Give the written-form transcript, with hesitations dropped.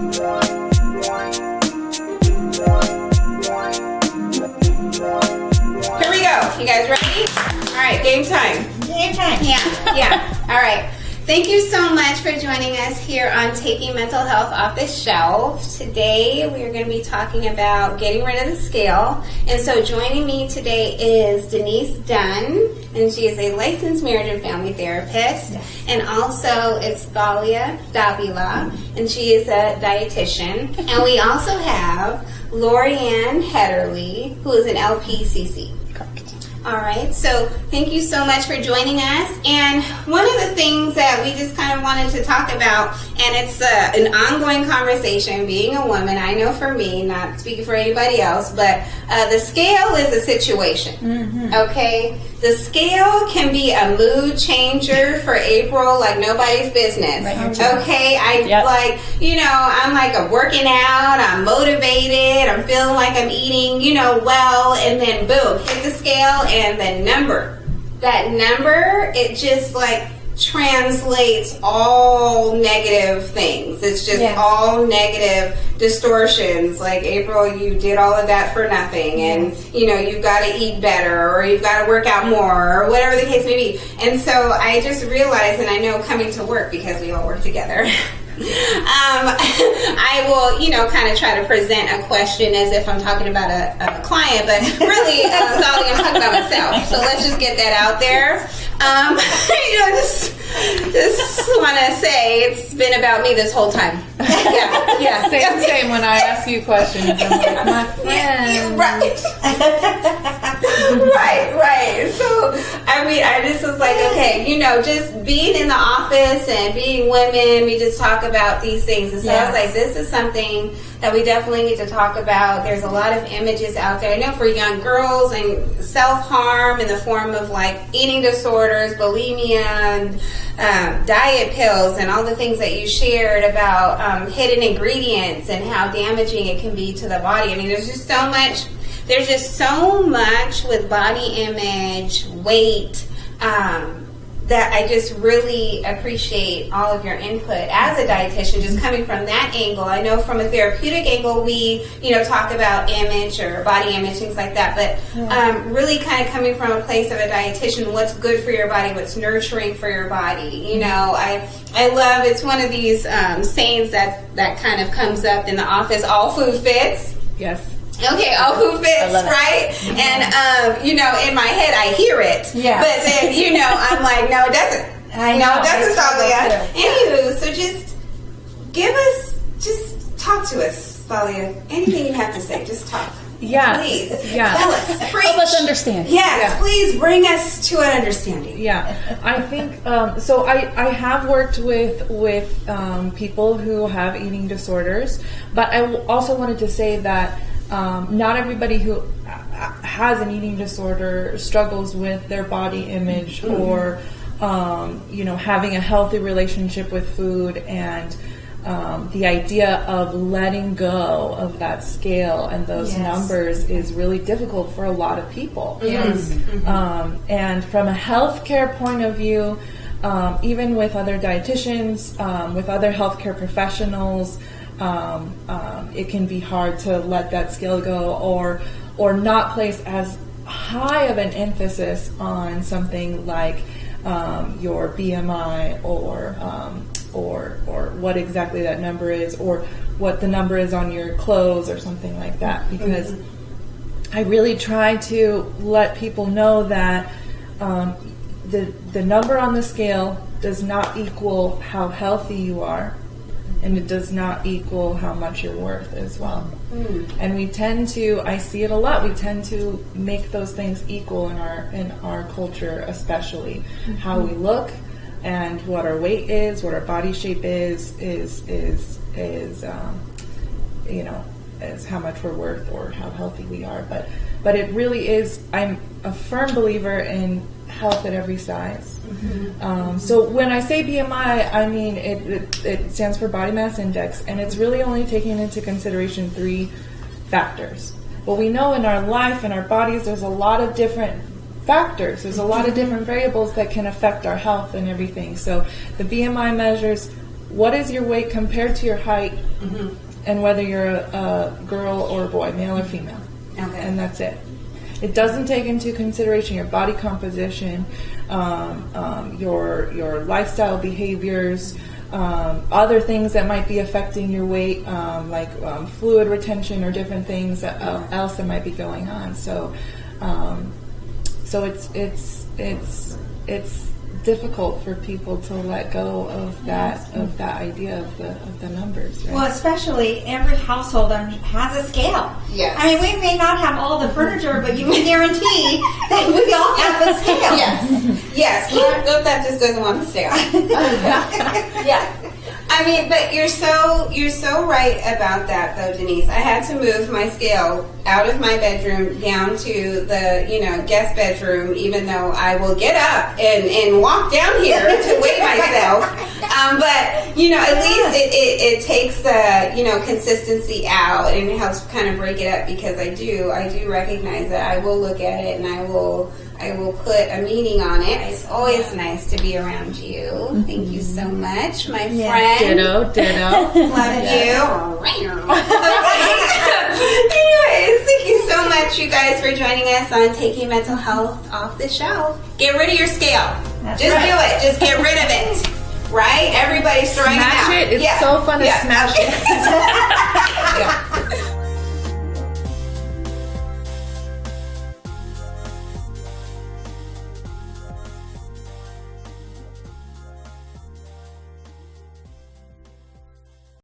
Here we go. You guys ready? All right, game time. Game time. Yeah. All right. Thank you so much for joining us here on Taking Mental Health Off the Shelf. Today we are going to be talking about getting rid of the scale. And so joining me today is Denise Dunn, and she is a licensed marriage and family therapist. Yes. And also it's Tholia Davila, and she is a dietitian. And we also have Lorianne Hedderly, who is an LPCC. All right, so thank you so much for joining us. And one of the things that we just kind of wanted to talk about, and it's an ongoing conversation, being a woman, I know for me, not speaking for anybody else, but the scale is a situation, okay? The scale can be a mood changer for April like nobody's business, okay? I'm like working out, I'm motivated, I'm feeling like I'm eating, well, and then boom, hit the scale, and that number, it just like translates all negative things. It's just all negative distortions. Like, April, you did all of that for nothing, and you've got to eat better, or you've got to work out more, or whatever the case may be. And so I just realized, and I know coming to work, because we all work together, I will, kind of try to present a question as if I'm talking about a client, but really, I'm talking about myself. So let's just get that out there. Just want to say it's been about me this whole time. Yeah. Same. When I ask you questions, I'm like, my friend. Right. So, I just was like, okay, just being in the office and being women, we just talk about these things. And so I was like, this is something that we definitely need to talk about. There's a lot of images out there. I know for young girls, and self-harm in the form of like eating disorders, bulimia, and diet pills, and all the things that you shared about hidden ingredients and how damaging it can be to the body. There's just so much. There's just so much with body image, weight, that I just really appreciate all of your input as a dietitian, just coming from that angle. I know from a therapeutic angle, we, talk about image or body image, things like that, but really kind of coming from a place of a dietitian, what's good for your body, what's nurturing for your body. I love, it's one of these sayings that kind of comes up in the office, all food fits. Yes. Okay, all food fits, right? And, in my head, I hear it. Yeah. But then, I'm like, no, it doesn't. I know. It doesn't, Thalia. Anywho, so just talk to us, Thalia. Anything you have to say, just talk. Yeah. Please. Yeah. Tell us. Preach. Help us understand. Yes, please bring us to an understanding. Yeah, I think so. I have worked with people who have eating disorders, but I also wanted to say that not everybody who has an eating disorder struggles with their body image or having a healthy relationship with food, and the idea of letting go of that scale and those numbers is really difficult for a lot of people. Yes. And from a healthcare point of view, even with other dietitians, with other healthcare professionals, it can be hard to let that scale go, or not place as high of an emphasis on something like your BMI or what exactly that number is, or what the number is on your clothes or something like that, because I really try to let people know that the number on the scale does not equal how healthy you are, and it does not equal how much you're worth as well. And we tend to, I see it a lot, we tend to make those things equal in our culture, especially how we look and what our weight is, what our body shape is how much we're worth or how healthy we are. But it really is, I'm a firm believer in health at every size. So when I say BMI, I mean it stands for body mass index, and it's really only taking into consideration 3 factors. But we know in our life, in our bodies, there's a lot of different factors. There's a lot of different variables that can affect our health and everything. So the BMI measures what is your weight compared to your height, and whether you're a girl or a boy, male or female. Okay. And that's it. It doesn't take into consideration your body composition, your lifestyle behaviors, other things that might be affecting your weight, like fluid retention or different things else that might be going on. So it's difficult for people to let go of that idea of the numbers. Right? Well, especially every household has a scale. Yes. I mean, we may not have all the furniture, but you can guarantee that we all have a scale. Yes. Margot, that just doesn't want to stay on. Yeah. I mean, but you're so right about that, though, Denise. I had to move my scale out of my bedroom down to the guest bedroom, even though I will get up and walk down here to weigh myself. But at least it takes the consistency out, and it helps kind of break it up, because I do recognize that I will look at it and I will put a meaning on it. It's always nice to be around you. Thank you so much, my friend. Ditto. Love you. Anyways, thank you so much, you guys, for joining us on Taking Mental Health Off the Shelf. Get rid of your scale. Just do it. Just get rid of it. Right? Everybody's throwing it out. Smash it. It's so fun to smash it.